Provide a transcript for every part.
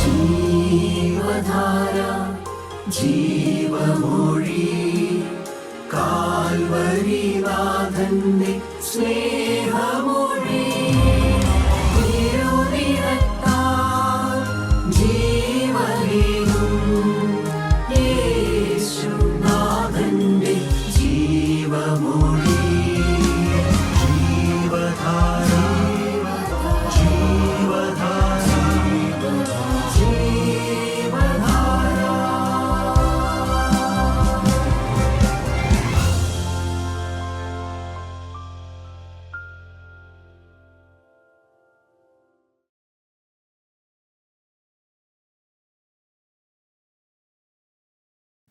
ജീവധാര ജീവമൊഴി കാൽവരിനാഥന്റെ സ്നേഹമൊഴി തിരുനിറത്താൽ ജീവനേകും യേശുനാഥന്റെ ജീവമൊഴി ജീവധാര ജീവധാര ജീവധാര.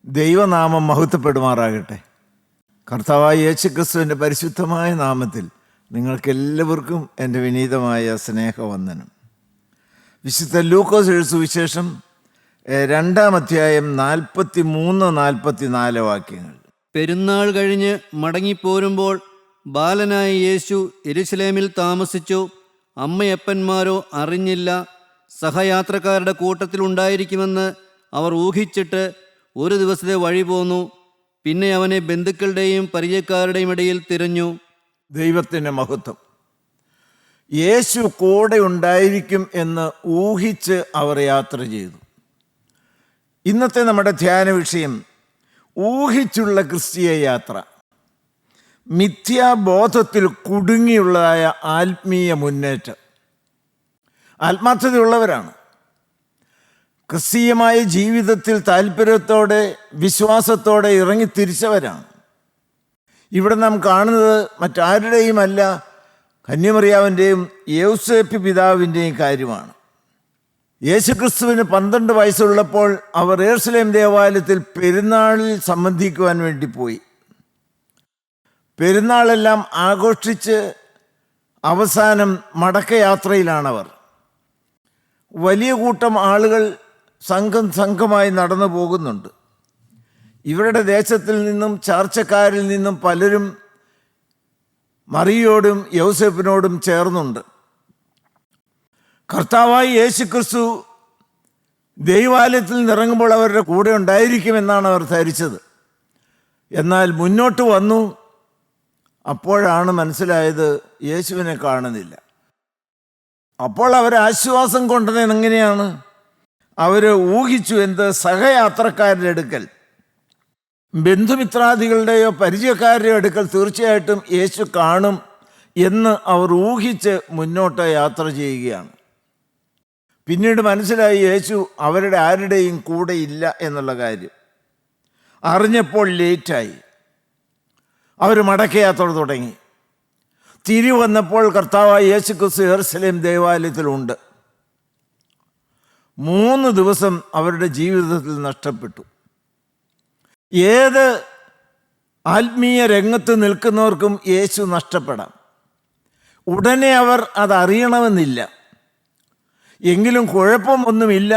ദൈവനാമം മഹത്വപ്പെടുമാറാകട്ടെ. കർത്താവായ യേശുക്രിസ്തുവിൻ്റെ പരിശുദ്ധമായ നാമത്തിൽ നിങ്ങൾക്കെല്ലാവർക്കും എൻ്റെ വിനീതമായ സ്നേഹവന്ദനം. വിശുദ്ധ ലൂക്കോസ് എഴുതിയ സുവിശേഷം 2-ാം അധ്യായം 43-44 വാക്യങ്ങൾ. പെരുന്നാൾ കഴിഞ്ഞ് മടങ്ങിപ്പോരുമ്പോൾ ബാലനായ യേശു യെരുശലേമിൽ താമസിച്ചു. അമ്മയപ്പന്മാരോ അറിഞ്ഞില്ല. സഹയാത്രക്കാരുടെ കൂട്ടത്തിലുണ്ടായിരിക്കുമെന്ന് അവർ ഊഹിച്ചിട്ട് ഒരു ദിവസത്തെ വഴി പോന്നു. പിന്നെ അവനെ ബന്ധുക്കളുടെയും പരിചയക്കാരുടെയും ഇടയിൽ തിരഞ്ഞു. ദൈവത്തിൻ്റെ മഹത്വം. യേശു കൂടെ ഉണ്ടായിരിക്കും എന്ന് ഊഹിച്ച് അവർ യാത്ര ചെയ്തു. ഇന്നത്തെ നമ്മുടെ ധ്യാന വിഷയം ഊഹിച്ചുള്ള ക്രിസ്തീയ യാത്ര. മിഥ്യാബോധത്തിൽ കുടുങ്ങിയുള്ളതായ ആത്മീയ മുന്നേറ്റം. ആത്മാർത്ഥതയുള്ളവരാണ്. ക്രിസ്തീയമായ ജീവിതത്തിൽ താല്പര്യത്തോടെ വിശ്വാസത്തോടെ ഇറങ്ങിത്തിരിച്ചവരാണ്. ഇവിടെ നാം കാണുന്നത് മറ്റാരുടെയുമല്ല, കന്യമറിയാവിൻ്റെയും യൗസേപ്പ് പിതാവിൻ്റെയും കാര്യമാണ്. യേശുക്രിസ്തുവിന് 12 വയസ്സുള്ളപ്പോൾ അവർ യെരുശലേം ദേവാലയത്തിൽ പെരുന്നാളിൽ സംബന്ധിക്കുവാൻ വേണ്ടി പോയി. പെരുന്നാളെല്ലാം ആഘോഷിച്ച് അവസാനം മടക്കയാത്രയിലാണവർ. വലിയ കൂട്ടം ആളുകൾ സംഘമായി നടന്നു പോകുന്നുണ്ട്. ഇവരുടെ ദേശത്തിൽ നിന്നും ചാർച്ചക്കാരിൽ നിന്നും പലരും മറിയോടും യൗസേപ്പിനോടും ചേർന്നുണ്ട്. കർത്താവായ യേശുക്രിസ്തു ദൈവാലയത്തിൽ നിന്നിറങ്ങുമ്പോൾ അവരുടെ കൂടെ ഉണ്ടായിരിക്കുമെന്നാണ് അവർ ധരിച്ചത്. എന്നാൽ മുന്നോട്ട് വന്നു. അപ്പോഴാണ് മനസ്സിലായത് യേശുവിനെ കാണുന്നില്ല. അപ്പോൾ അവർ ആശ്വാസം കൊണ്ടത് എങ്ങനെയാണ്? അവർ ഊഹിച്ചു. എന്ത്? സഹയാത്രക്കാരുടെ അടുക്കൽ, ബന്ധുമിത്രാദികളുടെയോ പരിചയക്കാരുടെയോ അടുക്കൽ തീർച്ചയായിട്ടും യേശു കാണും എന്ന് അവർ ഊഹിച്ച് മുന്നോട്ട് യാത്ര ചെയ്യുകയാണ്. പിന്നീട് മനസ്സിലായി യേശു അവരുടെ ആരുടെയും കൂടെ ഇല്ല എന്നുള്ള കാര്യം. അറിഞ്ഞപ്പോൾ ലേറ്റായി. അവർ മടക്കയാത്ര തുടങ്ങി. തിരികെ വന്നപ്പോൾ കർത്താവായ യേശുക്രിസ്തു യെരുശലേം ദേവാലയത്തിലുണ്ട്. 3 ദിവസം അവരുടെ ജീവിതത്തിൽ നഷ്ടപ്പെട്ടു. ഏത് ആത്മീയ രംഗത്ത് നിൽക്കുന്നവർക്കും യേശു നഷ്ടപ്പെടാം. ഉടനെ അവർ അതറിയണമെന്നില്ല. എങ്കിലും കുഴപ്പമൊന്നുമില്ല,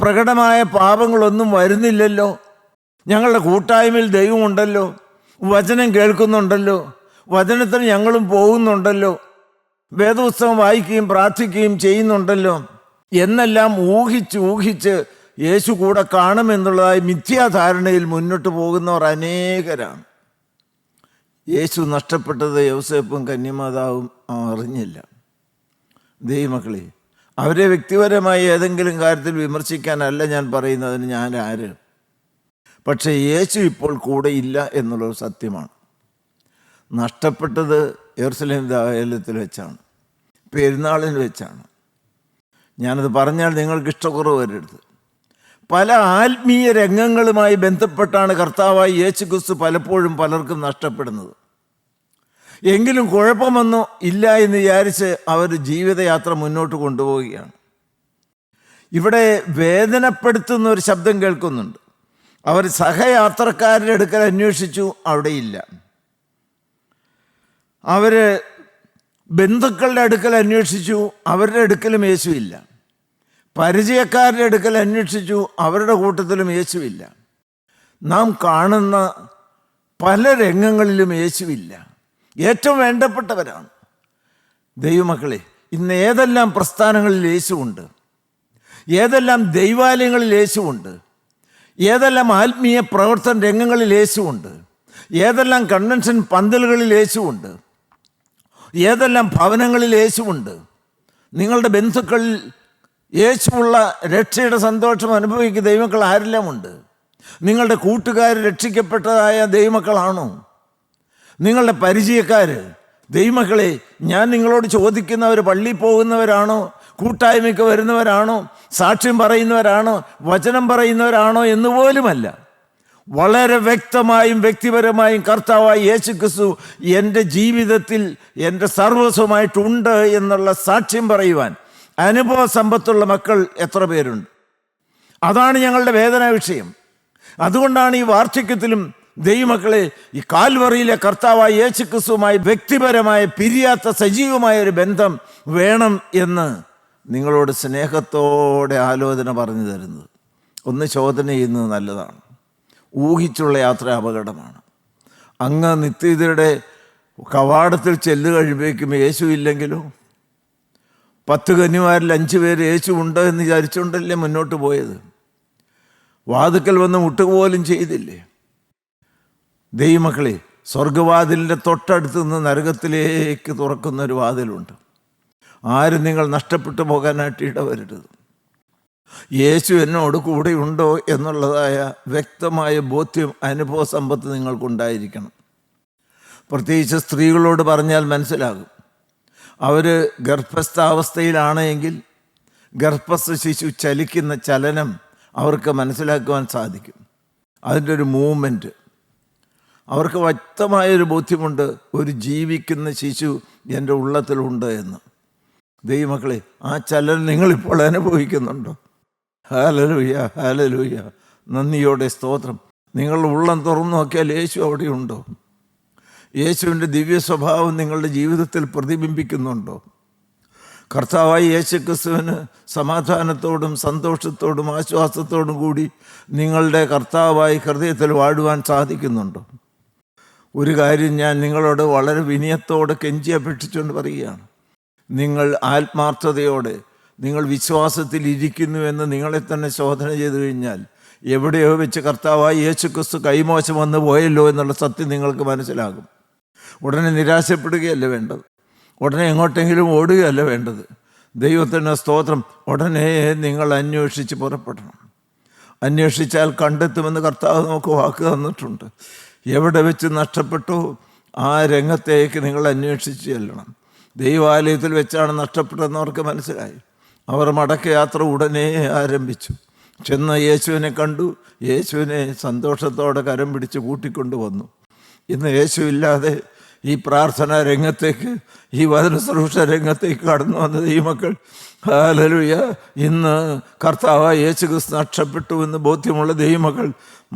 പ്രകടമായ പാപങ്ങളൊന്നും വരുന്നില്ലല്ലോ, ഞങ്ങളുടെ കൂട്ടായ്മയിൽ ദൈവമുണ്ടല്ലോ, വചനം കേൾക്കുന്നുണ്ടല്ലോ, വചനത്തിന് ഞങ്ങളും പോകുന്നുണ്ടല്ലോ, വേദപുസ്തകം വായിക്കുകയും പ്രാർത്ഥിക്കുകയും ചെയ്യുന്നുണ്ടല്ലോ എന്നെല്ലാം ഊഹിച്ച് യേശു കൂടെ കാണുമെന്നുള്ളതായി മിഥ്യാധാരണയിൽ മുന്നോട്ട് പോകുന്നവർ അനേകരാണ്. യേശു നഷ്ടപ്പെട്ടത് യൗസേപ്പും കന്യമാതാവും അറിഞ്ഞില്ല. ദൈവമക്കളെ, അവരെ വ്യക്തിപരമായി ഏതെങ്കിലും കാര്യത്തിൽ വിമർശിക്കാനല്ല ഞാൻ പറയുന്നതിന് ഞാൻ ആര്. പക്ഷേ യേശു ഇപ്പോൾ കൂടെ ഇല്ല എന്നുള്ളത് സത്യമാണ്. നഷ്ടപ്പെട്ടത് യെരുശലേം ദേവാലയത്തിൽ വെച്ചാണ്, പെരുന്നാളിൽ വെച്ചാണ്. ഞാനത് പറഞ്ഞാൽ നിങ്ങൾക്ക് ഇഷ്ടക്കുറവ് വരരുത്. പല ആത്മീയ രംഗങ്ങളുമായി ബന്ധപ്പെട്ടാണ് കർത്താവായ യേശുക്രിസ്തു പലപ്പോഴും പലർക്കും നഷ്ടപ്പെടുന്നത്. എങ്കിലും കുഴപ്പമൊന്നും ഇല്ല എന്ന് വിചാരിച്ച് അവർ ജീവിതയാത്ര മുന്നോട്ട് കൊണ്ടുപോവുകയാണ്. ഇവിടെ വേദനപ്പെടുത്തുന്ന ഒരു ശബ്ദം കേൾക്കുന്നുണ്ട്. അവർ സഹയാത്രക്കാരുടെ അടുക്കൽ അന്വേഷിച്ചു, അവിടെയില്ല. അവർ ബന്ധുക്കളുടെ അടുക്കൽ അന്വേഷിച്ചു, അവരുടെ അടുക്കലും യേശുവില്ല. പരിചയക്കാരുടെ അടുക്കൽ അന്വേഷിച്ചു, അവരുടെ കൂട്ടത്തിലും യേശുവില്ല. നാം കാണുന്ന പല രംഗങ്ങളിലും യേശുവില്ല. ഏറ്റവും വേണ്ടപ്പെട്ടവരാണ്. ദൈവമക്കളെ, ഇന്ന് ഏതെല്ലാം പ്രസ്ഥാനങ്ങളിൽ യേശുവുണ്ട്, ഏതെല്ലാം ദൈവാലയങ്ങളിൽ യേശുവുണ്ട്, ഏതെല്ലാം ആത്മീയ പ്രവർത്തന രംഗങ്ങളിൽ യേശുവുണ്ട്, ഏതെല്ലാം കൺവെൻഷൻ പന്തലുകളിൽ യേശുവുണ്ട്, ഏതെല്ലാം ഭവനങ്ങളിൽ യേശുവുണ്ട്. നിങ്ങളുടെ ബന്ധുക്കളിൽ യേശുവുള്ള രക്ഷയുടെ സന്തോഷം അനുഭവിക്കുന്ന ദൈവമക്കൾ ആരെല്ലാം ഉണ്ട്? നിങ്ങളുടെ കൂട്ടുകാർ രക്ഷിക്കപ്പെട്ടതായ ദൈവമക്കളാണോ? നിങ്ങളുടെ പരിചയക്കാർ ദൈവമക്കളെ, ഞാൻ നിങ്ങളോട് ചോദിക്കുന്നവർ പള്ളിയിൽ പോകുന്നവരാണോ, കൂട്ടായ്മയ്ക്ക് വരുന്നവരാണോ, സാക്ഷ്യം പറയുന്നവരാണോ, വചനം പറയുന്നവരാണോ എന്നുപോലുമല്ല, വളരെ വ്യക്തമായും വ്യക്തിപരമായും കർത്താവായ യേശുക്രിസ്തു എൻ്റെ ജീവിതത്തിൽ എൻ്റെ സർവസ്വമായിട്ടുണ്ട് എന്നുള്ള സാക്ഷ്യം പറയുവാൻ അനുഭവ സമ്പത്തുള്ള മക്കൾ എത്ര പേരുണ്ട്? അതാണ് ഞങ്ങളുടെ വേദനാ വിഷയം. അതുകൊണ്ടാണ് ഈ വാർദ്ധക്യത്തിലും ദൈവമക്കളെ ഈ കാൽവറിയിലെ കർത്താവായ യേശുക്രിസ്തുവുമായി വ്യക്തിപരമായ പിരിയാത്ത സജീവമായ ഒരു ബന്ധം വേണം എന്ന് നിങ്ങളോട് സ്നേഹത്തോടെ ആലോചന പറഞ്ഞു തരുന്നത്. ഒന്ന് ശോധന ചെയ്യുന്നത് നല്ലതാണ്. ഊഹിച്ചുള്ള യാത്ര അപകടമാണ്. അങ്ങ് നിത്യതയുടെ കവാടത്തിൽ ചെല്ലു കഴിയുമ്പോഴേക്കും യേശു ഇല്ലെങ്കിലോ? 10 കന്യമാരിൽ 5 പേര് യേശു ഉണ്ട് എന്ന് വിചാരിച്ചുകൊണ്ടല്ലേ മുന്നോട്ട് പോയത്? വാതുക്കൽ വന്ന് മുട്ടുപോലും ചെയ്തില്ലേ? ദൈവമക്കളെ, സ്വർഗവാതിലിൻ്റെ തൊട്ടടുത്ത് നിന്ന് നരകത്തിലേക്ക് തുറക്കുന്നൊരു വാതിലുണ്ട്. ആരും നിങ്ങൾ നഷ്ടപ്പെട്ടു പോകാനായിട്ട് ഇടവരരുത്. യേശു എന്നോട് കൂടെയുണ്ടോ എന്നുള്ളതായ വ്യക്തമായ ബോധ്യം, അനുഭവ സമ്പത്ത് നിങ്ങൾക്കുണ്ടായിരിക്കണം. പ്രത്യേകിച്ച് സ്ത്രീകളോട് പറഞ്ഞാൽ മനസ്സിലാകും. അവർ ഗർഭസ്ഥാവസ്ഥയിലാണെങ്കിൽ ഗർഭസ്ഥ ശിശു ചലിക്കുന്ന ചലനം അവർക്ക് മനസ്സിലാക്കുവാൻ സാധിക്കും. അതിൻ്റെ ഒരു മൂവ്മെൻറ്റ് അവർക്ക് വ്യക്തമായൊരു ബോധ്യമുണ്ട്, ഒരു ജീവിക്കുന്ന ശിശു എൻ്റെ ഉള്ളത്തിലുണ്ട് എന്ന്. ദൈവമക്കളെ, ആ ചലനം നിങ്ങളിപ്പോൾ അനുഭവിക്കുന്നുണ്ടോ? ഹല്ലേലൂയ, ഹല്ലേലൂയ, നന്ദിയോടെ സ്തോത്രം. നിങ്ങളുടെ ഉള്ളം തുറന്നു നോക്കിയാൽ യേശു അവിടെയുണ്ടോ? യേശുവിൻ്റെ ദിവ്യ സ്വഭാവം നിങ്ങളുടെ ജീവിതത്തിൽ പ്രതിബിംബിക്കുന്നുണ്ടോ? കർത്താവായ യേശുക്രിസ്തുവിന് സമാധാനത്തോടും സന്തോഷത്തോടും ആശ്വാസത്തോടും കൂടി നിങ്ങളുടെ കർത്താവായി ഹൃദയത്തിൽ വാഴുവാൻ സാധിക്കുന്നുണ്ടോ? ഒരു കാര്യം ഞാൻ നിങ്ങളോട് വളരെ വിനയത്തോടെ കെഞ്ചി അപേക്ഷിച്ചുകൊണ്ട് പറയുകയാണ്. നിങ്ങൾ ആത്മാർത്ഥതയോടെ നിങ്ങൾ വിശ്വാസത്തിൽ ഇരിക്കുന്നുവെന്ന് നിങ്ങളെ തന്നെ ശോധന ചെയ്തു കഴിഞ്ഞാൽ എവിടെയോ വെച്ച് കർത്താവായ യേശുക്രിസ്തു കൈമോശം വന്നു പോയല്ലോ എന്നുള്ള സത്യം നിങ്ങൾക്ക് മനസ്സിലാകും. ഉടനെ നിരാശപ്പെടുകയല്ല വേണ്ടത്, ഉടനെ എങ്ങോട്ടെങ്കിലും ഓടുകയല്ല വേണ്ടത്. ദൈവത്തിൻ്റെ സ്തോത്രം. ഉടനെ നിങ്ങൾ അന്വേഷിച്ച് പുറപ്പെടണം. അന്വേഷിച്ചാൽ കണ്ടെത്തുമെന്ന് കർത്താവ് നമുക്ക് വാക്ക് തന്നിട്ടുണ്ട്. എവിടെ വെച്ച് നഷ്ടപ്പെട്ടോ ആ രംഗത്തേക്ക് നിങ്ങൾ അന്വേഷിച്ച് ചെല്ലണം. ദൈവാലയത്തിൽ വെച്ചാണ് നഷ്ടപ്പെട്ടതെന്നവർക്ക് മനസ്സിലായി. അവർ മടക്കയാത്ര ഉടനെ ആരംഭിച്ചു. ചെന്ന് യേശുവിനെ കണ്ടു, യേശുവിനെ സന്തോഷത്തോടെ കരം പിടിച്ച് കൂട്ടിക്കൊണ്ടു വന്നു. ഇന്ന് യേശു ഇല്ലാതെ ഈ പ്രാർത്ഥനാ രംഗത്തേക്ക്, ഈ വചന ശുശ്രൂഷ രംഗത്തേക്ക് കടന്നു വന്നത് ഈ മക്കൾ, ഹല്ലേലൂയ, ഇന്ന് കർത്താവായ യേശുക്രിസ്തു നഷ്ടപ്പെട്ടു എന്ന് ബോധ്യമുള്ള ദൈവമക്കൾ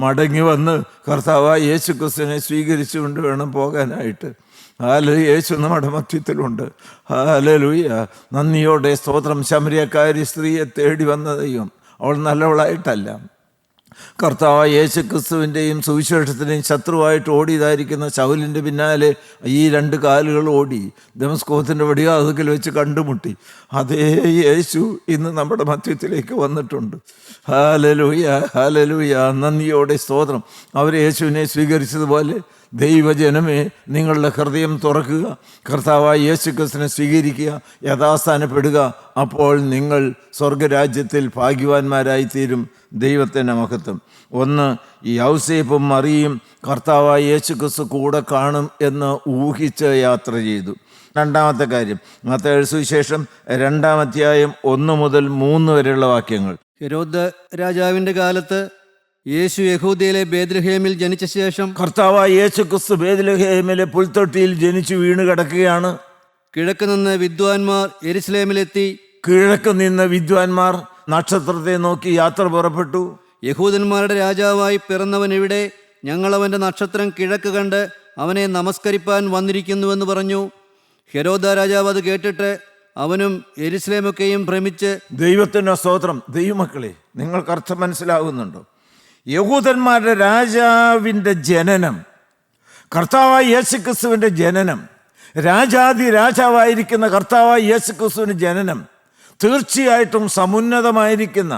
മടങ്ങി വന്ന് കർത്താവായ യേശുക്രിസ്തുവിനെ സ്വീകരിച്ചുകൊണ്ട് വേണം പോകാനായിട്ട്. ഹല്ലേലൂയ, യേശു നമ്മുടെ മധ്യത്തിലുണ്ട്. ഹല്ലേലൂയ, നന്ദിയോടെ സ്തോത്രം. ശമരിയക്കാരി സ്ത്രീയെ തേടി വന്ന ദൈവം, അവൾ നല്ലവളായിട്ടല്ല, കർത്താവായ യേശുക്രിസ്തുവിൻ്റെയും സുവിശേഷത്തിൻ്റെയും ശത്രുവായിട്ട് ഓടിയതായിരിക്കുന്ന ശൗലിൻ്റെ പിന്നാലെ ഈ 2 കാലുകൾ ഓടി ദമസ്കോസിൻ്റെ വെടിവാതിൽക്കൽ വെച്ച് കണ്ടുമുട്ടി. അതേ യേശു ഇന്ന് നമ്മുടെ മധ്യത്തിലേക്ക് വന്നിട്ടുണ്ട്. ഹല്ലേലൂയ, ഹല്ലേലൂയ, നന്ദിയോടെ സ്തോത്രം. അവർ യേശുവിനെ സ്വീകരിച്ചതുപോലെ ദൈവജനമേ, നിങ്ങളുടെ ഹൃദയം തുറക്കുക, കർത്താവായ യേശുക്രിസ്തുവിനെ സ്വീകരിക്കുക, യഥാസ്ഥാനപ്പെടുക. അപ്പോൾ നിങ്ങൾ സ്വർഗരാജ്യത്തിൽ ഭാഗ്യവാന്മാരായിത്തീരും. ദൈവത്തിൻ്റെ മഹത്വം. ഒന്ന്, ഈ ഔസേപ്പും മറിയും കർത്താവായ യേശുക്രിസ്തു കൂടെ കാണും എന്ന് ഊഹിച്ച് യാത്ര ചെയ്തു. രണ്ടാമത്തെ കാര്യം, മത്തായി സുവിശേഷം 2-ാം അധ്യായം 1 മുതൽ 3 വരെയുള്ള വാക്യങ്ങൾ. ഹെരോദ് രാജാവിൻ്റെ കാലത്ത് യേശു യഹൂദയിലെ ബേത്ലഹേമിൽ ജനിച്ച ശേഷം കർത്താവായ യേശുക്രിസ്തു ബേത്ലഹേമിലെ പുൽത്തൊട്ടിയിൽ ജനിച്ചു വീണ് കിടക്കുകയാണ്. കിഴക്ക് നിന്ന് വിദ്വാൻമാർ യെരുശലേമിലെത്തി. കിഴക്ക് നിന്ന് വിദ്വാൻമാർ നക്ഷത്രത്തെ നോക്കി യാത്ര പുറപ്പെട്ടു. യഹൂദന്മാരുടെ രാജാവായി പിറന്നവൻ എവിടെ? ഞങ്ങൾ അവൻ്റെ നക്ഷത്രം കിഴക്ക് കണ്ട് അവനെ നമസ്കരിപ്പാൻ വന്നിരിക്കുന്നുവെന്ന് പറഞ്ഞു. ഹെരോദാ രാജാവ് അത് കേട്ടിട്ട് അവനും യെരുശലേമൊക്കെയും ഭ്രമിച്ച്. ദൈവത്തിൻ്റെ സ്തോത്രം. ദൈവമക്കളെ, നിങ്ങൾക്ക് അർത്ഥം മനസ്സിലാകുന്നുണ്ടോ? യഹൂദന്മാരുടെ രാജാവിൻ്റെ ജനനം, കർത്താവായ യേശുക്രിസ്തുവിൻ്റെ ജനനം, രാജാതി രാജാവായിരിക്കുന്ന കർത്താവായ യേശുക്രിസ്തുവിൻ്റെ ജനനം തീർച്ചയായിട്ടും സമുന്നതമായിരിക്കുന്ന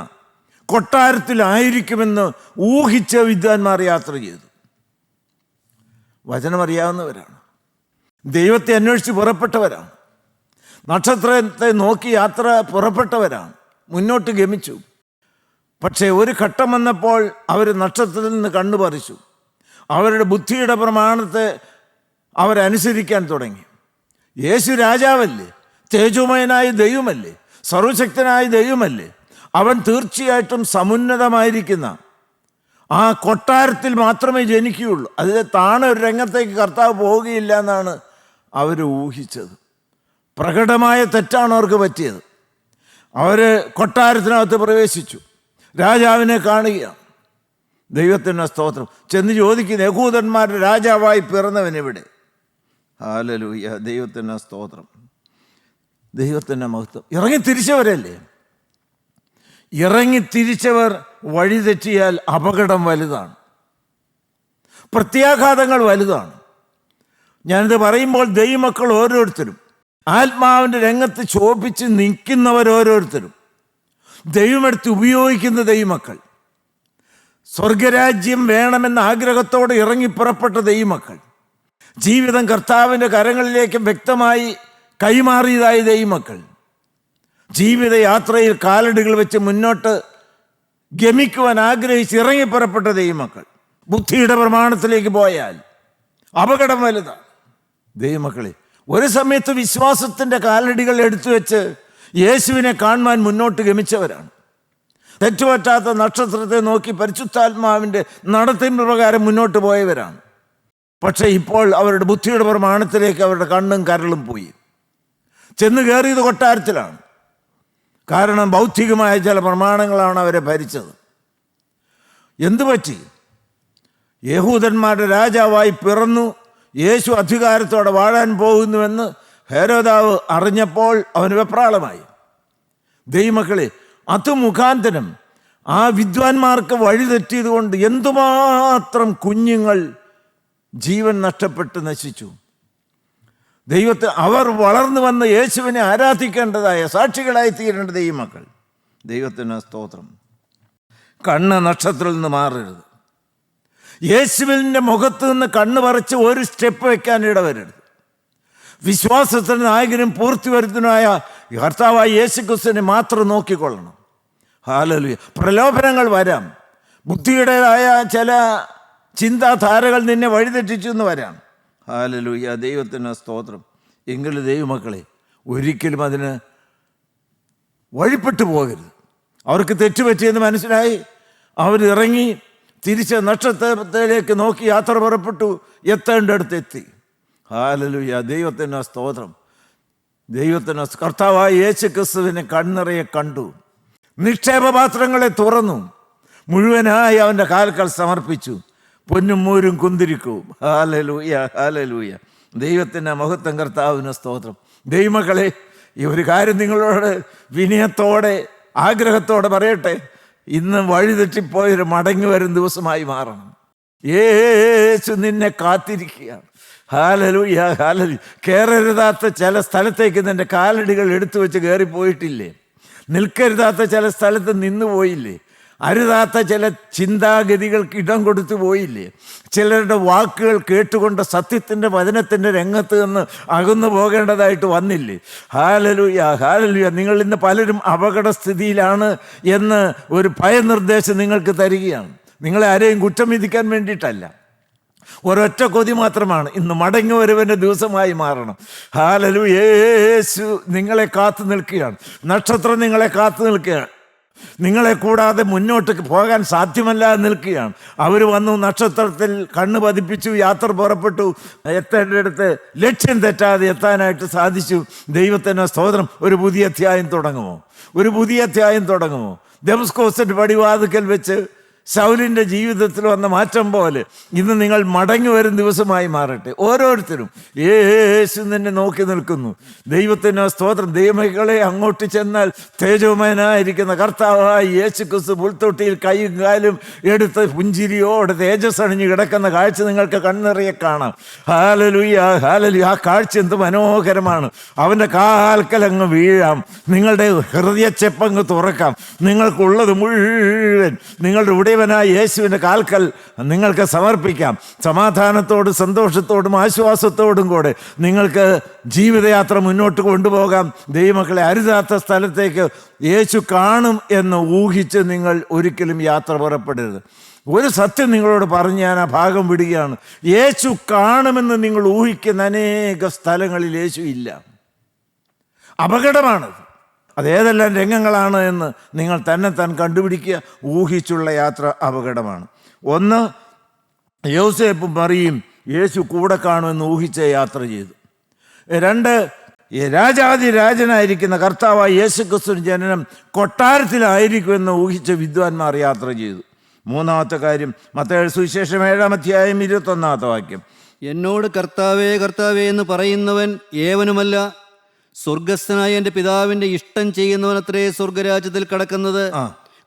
കൊട്ടാരത്തിലായിരിക്കുമെന്ന് ഊഹിച്ച വിദ്വാൻമാർ യാത്ര ചെയ്തു. വചനമറിയാവുന്നവരാണ്, ദൈവത്തെ അന്വേഷിച്ച് പുറപ്പെട്ടവരാണ്, നക്ഷത്രത്തെ നോക്കി യാത്ര പുറപ്പെട്ടവരാണ്, മുന്നോട്ട് ഗമിച്ചു. പക്ഷേ ഒരു ഘട്ടം വന്നപ്പോൾ അവർ നക്ഷത്രത്തിൽ നിന്ന് കണ്ണുപറിച്ചു. അവരുടെ ബുദ്ധിയുടെ പ്രമാണത്തെ അവരനുസരിക്കാൻ തുടങ്ങി. യേശു രാജാവല്ലേ, തേജോമയനായ ദൈവമല്ലേ, സർവശക്തനായ ദൈവമല്ലേ, അവൻ തീർച്ചയായിട്ടും സമുന്നതമായിരിക്കുന്ന ആ കൊട്ടാരത്തിൽ മാത്രമേ ജനിക്കുകയുള്ളൂ. അതിലെ താണ ഒരു രംഗത്തേക്ക് കർത്താവ് പോവുകയില്ല എന്നാണ് അവർ ഊഹിച്ചത്. പ്രകടമായ തെറ്റാണ് അവർക്ക് പറ്റിയത്. അവർ കൊട്ടാരത്തിനകത്ത് പ്രവേശിച്ചു, രാജാവിനെ കാണുകയാണ്. ദൈവത്തിന് സ്തോത്രം. ചെന്ന് ചോദിക്കുന്ന യഹൂദന്മാരുടെ രാജാവായി പിറന്നവൻ എവിടെ? ഹല്ലേലൂയ, ദൈവത്തിന് സ്തോത്രം, ദൈവത്തിൻ്റെ മഹത്വം. ഇറങ്ങിത്തിരിച്ചവരല്ലേ? ഇറങ്ങിത്തിരിച്ചവർ വഴിതെറ്റിയാൽ അപകടം വലുതാണ്, പ്രത്യാഘാതങ്ങൾ വലുതാണ്. ഞാനിത് പറയുമ്പോൾ ദൈവമക്കൾ ഓരോരുത്തരും, ആത്മാവിൻ്റെ രംഗത്ത് ശോഭിച്ച് നിൽക്കുന്നവരോരോരുത്തരും, ദൈവമെടുത്ത് ഉപയോഗിക്കുന്ന ദൈവമക്കൾ, സ്വർഗരാജ്യം വേണമെന്ന ആഗ്രഹത്തോടെ ഇറങ്ങി പുറപ്പെട്ട ദൈവമക്കൾ, ജീവിതം കർത്താവിൻ്റെ കരങ്ങളിലേക്ക് വ്യക്തമായി കൈമാറിയതായ ദൈവമക്കൾ, ജീവിതയാത്രയിൽ കാലടികൾ വെച്ച് മുന്നോട്ട് ഗമിക്കുവാൻ ആഗ്രഹിച്ച് ഇറങ്ങി പുറപ്പെട്ട ദൈവമക്കൾ ബുദ്ധിയുടെ പ്രമാണത്തിലേക്ക് പോയാൽ അപകടം വലുതാണ്. ദൈവമക്കളെ, ഒരു സമയത്ത് വിശ്വാസത്തിൻ്റെ കാലടികൾ എടുത്തു വെച്ച് യേശുവിനെ കാണുവാൻ മുന്നോട്ട് ഗമിച്ചവരാണ്. തെറ്റുപറ്റാത്ത നക്ഷത്രത്തെ നോക്കി പരിശുദ്ധാത്മാവിൻ്റെ നടത്തിപ്പ് പ്രകാരം മുന്നോട്ട് പോയവരാണ്. പക്ഷേ ഇപ്പോൾ അവരുടെ ബുദ്ധിയുടെ പ്രമാണത്തിലേക്ക് അവരുടെ കണ്ണും കരളും പോയി. ചെന്ന് കയറിയത് കൊട്ടാരത്തിലാണ്. കാരണം ബൗദ്ധികമായ ചില പ്രമാണങ്ങളാണ് അവരെ ഭരിച്ചത്. എന്തു പറ്റി? യഹൂദന്മാരുടെ രാജാവായി പിറന്നു, യേശു അധികാരത്തോടെ വാഴാൻ പോകുന്നുവെന്ന് ഹെരോദാവ് അറിഞ്ഞപ്പോൾ അവന് വെപ്രാളമായി. ദൈവമക്കളെ, അത് മുഖാന്തരം ആ വിദ്വാൻമാർക്ക് വഴിതെറ്റിയത് കൊണ്ട് എന്തുമാത്രം കുഞ്ഞുങ്ങൾ ജീവൻ നഷ്ടപ്പെട്ട് നശിച്ചു. ദൈവത്തെ അവർ വളർന്നു വന്ന് യേശുവിനെ ആരാധിക്കേണ്ടതായ സാക്ഷികളായി തീരേണ്ട ദൈവമക്കൾ. ദൈവത്തിന് സ്തോത്രം. കണ്ണ് നക്ഷത്രത്തിൽ നിന്ന് മാറരുത്. യേശുവിൻ്റെ മുഖത്ത് നിന്ന് കണ്ണ് പറിച്ച് ഒരു സ്റ്റെപ്പ് വെക്കാൻ ഇടവരരുത്. വിശ്വാസത്തിന് നായകനും പൂർത്തിവരുത്തനുമായ കർത്താവായ യേശുക്രിസ്തുവിനെ മാത്രം നോക്കിക്കൊള്ളണം. ഹല്ലേലൂയ. പ്രലോഭനങ്ങൾ വരാം, ബുദ്ധിയുടേതായ ചില ചിന്താധാരകൾ നിന്നെ വഴിതെറ്റിച്ചു എന്ന് വരാം. ഹല്ലേലൂയ, ദൈവത്തിന് സ്തോത്രം. എങ്കിലും ദൈവമക്കളെ, ഒരിക്കലും അതിന് വഴിപ്പെട്ടു പോകരുത്. അവർക്ക് തെറ്റുപറ്റിയെന്ന് മനസ്സിലായി അവരിറങ്ങി തിരിച്ച് നക്ഷത്രത്തിലേക്ക് നോക്കി യാത്ര പുറപ്പെട്ടു, എത്തേണ്ടടുത്ത് എത്തി. ഹല്ലേലൂയ, ദൈവത്തിന് സ്തോത്രം. ദൈവത്തിന് കർത്താവായ യേശു ക്രിസ്തുവിനെ കണ്ണിറയെ കണ്ടു, നിക്ഷേപപാത്രങ്ങളെ തുറന്നു, മുഴുവനായി അവൻ്റെ കാൽക്കൽ സമർപ്പിച്ചു, പൊന്നും മൂരും കുന്തിരിക്കവും. ഹല്ലേലൂയ, ഹല്ലേലൂയ, ദൈവത്തിൻ്റെ മഹത്വം, കർത്താവിന് സ്തോത്രം. ദൈവമക്കളെ, ഈ ഒരു കാര്യം നിങ്ങളോട് വിനയത്തോടെ ആഗ്രഹത്തോടെ പറയട്ടെ. ഇന്ന് വഴിതെറ്റിപ്പോയൊരു മടങ്ങി വരും ദിവസമായി മാറണം. യേശു നിന്നെ കാത്തിരിക്കുകയാണ്. Hallelujah, hallelujah. കയറരുതാത്ത ചില സ്ഥലത്തേക്ക് നിന്റെ കാലടികൾ എടുത്തു വെച്ച് കയറിപ്പോയിട്ടില്ലേ? നിൽക്കരുതാത്ത ചില സ്ഥലത്ത് നിന്നു പോയില്ലേ? അരുതാത്ത ചില ചിന്താഗതികൾക്ക് ഇടം കൊടുത്തു പോയില്ലേ? ചിലരുടെ വാക്കുകൾ കേട്ടുകൊണ്ട് സത്യത്തിൻ്റെ വചനത്തിൻ്റെ രംഗത്ത് നിന്ന് അകന്നു പോകേണ്ടതായിട്ട് വന്നില്ലേ? Hallelujah, hallelujah. നിങ്ങൾ ഇന്ന് പലരും അപകടസ്ഥിതിയിലാണ് എന്ന് ഒരു ഭയനിർദ്ദേശം നിങ്ങൾക്ക് തരികയാണ്. നിങ്ങളെ ആരെയും കുറ്റം വിധിക്കാൻ വേണ്ടിയിട്ടല്ല, ഒരൊറ്റ കൊതി മാത്രമാണ്. ഇന്ന് മടങ്ങി വരുവൻ്റെ ദിവസമായി മാറണം. ഹല്ലേലൂയ. യേശു നിങ്ങളെ കാത്തു നിൽക്കുകയാണ്. നക്ഷത്രം നിങ്ങളെ കാത്തു നിൽക്കുകയാണ്. നിങ്ങളെ കൂടാതെ മുന്നോട്ട് പോകാൻ സാധ്യമല്ല നിൽക്കുകയാണ്. അവർ വന്നു, നക്ഷത്രത്തിൽ കണ്ണ് പതിപ്പിച്ചു, യാത്ര പുറപ്പെട്ടു, എത്തേണ്ടടുത്ത് ലക്ഷ്യം തെറ്റാതെ എത്താനായിട്ട് സാധിച്ചു. ദൈവത്തിൻ്റെ സ്തോത്രം. ഒരു പുതിയ അധ്യായം തുടങ്ങുമോ? ഒരു പുതിയ അധ്യായം തുടങ്ങുമോ? ദമസ്കോസിൻ്റെ പടിവാതിക്കൽ വെച്ച് ശൗലിൻ്റെ ജീവിതത്തിൽ വന്ന മാറ്റം പോലെ ഇന്ന് നിങ്ങൾ മടങ്ങി വരും ദിവസമായി മാറട്ടെ. ഓരോരുത്തരും യേശു നിന്നെ നോക്കി നിൽക്കുന്നു. ദൈവത്തിന് സ്തോത്രം. ദൈവമക്കളെ, അങ്ങോട്ട് ചെന്നാൽ തേജോമയനായിരിക്കുന്ന കർത്താവായ യേശു ക്രിസ്തു പുൽത്തൊട്ടിയിൽ കൈയും കാലും എടുത്ത് പുഞ്ചിരിയോടെ തേജസ് അണിഞ്ഞ് കിടക്കുന്ന കാഴ്ച നിങ്ങൾക്ക് കണ്ണിറയെ കാണാം. Hallelujah, hallelujah. ആ കാഴ്ച എന്ത് മനോഹരമാണ്. അവൻ്റെ കാൽക്കലങ്ങ് വീഴാം. നിങ്ങളുടെ ഹൃദയച്ചെപ്പങ്ങ് തുറക്കാം. നിങ്ങൾക്കുള്ളത് മുഴുവൻ നിങ്ങളുടെ ഉടയവനായ യേശുവിൻ്റെ കാൽക്കൽ നിങ്ങൾക്ക് സമർപ്പിക്കാം. സമാധാനത്തോടും സന്തോഷത്തോടും ആശ്വാസത്തോടും കൂടെ നിങ്ങൾക്ക് ജീവിതയാത്ര മുന്നോട്ട് കൊണ്ടുപോകാം. ദൈവമക്കളെ, അരുതാത്ത സ്ഥലത്തേക്ക് യേശു കാണും എന്ന് ഊഹിച്ച് നിങ്ങൾ ഒരിക്കലും യാത്ര പുറപ്പെടരുത്. ഒരു സത്യം നിങ്ങളോട് പറഞ്ഞ് ഞാൻ ആ ഭാഗം വിടുകയാണ്. യേശു കാണുമെന്ന് നിങ്ങൾ ഊഹിക്കുന്ന അനേക സ്ഥലങ്ങളിൽ യേശു ഇല്ല. അപകടമാണത്. അതേതെല്ലാം രംഗങ്ങളാണ് എന്ന് നിങ്ങൾ തന്നെ കണ്ടുപിടിക്കുക. ഊഹിച്ചുള്ള യാത്ര അപകടമാണ്. ഒന്ന്, യോസേപ്പും മറിയും യേശു കൂടെ കാണുമെന്ന് ഊഹിച്ച് യാത്ര ചെയ്തു. രണ്ട്, രാജാതിരാജനായിരിക്കുന്ന കർത്താവായ യേശു ക്രിസ്തുവിന്റെ ജനനം കൊട്ടാരത്തിലായിരിക്കുമെന്ന് ഊഹിച്ച് വിദ്വാൻമാർ യാത്ര ചെയ്തു. മൂന്നാമത്തെ കാര്യം, മത്തായിയുടെ സുവിശേഷം 7-ാം അധ്യായം 21-ാമത്തെ വാക്യം, എന്നോട് കർത്താവേ കർത്താവേ എന്ന് പറയുന്നവൻ ഏവനുമല്ല, സ്വർഗസ്ഥനായ എൻ്റെ പിതാവിൻ്റെ ഇഷ്ടം ചെയ്യുന്നവനത്രേ സ്വർഗരാജ്യത്തിൽ കടക്കുന്നത്.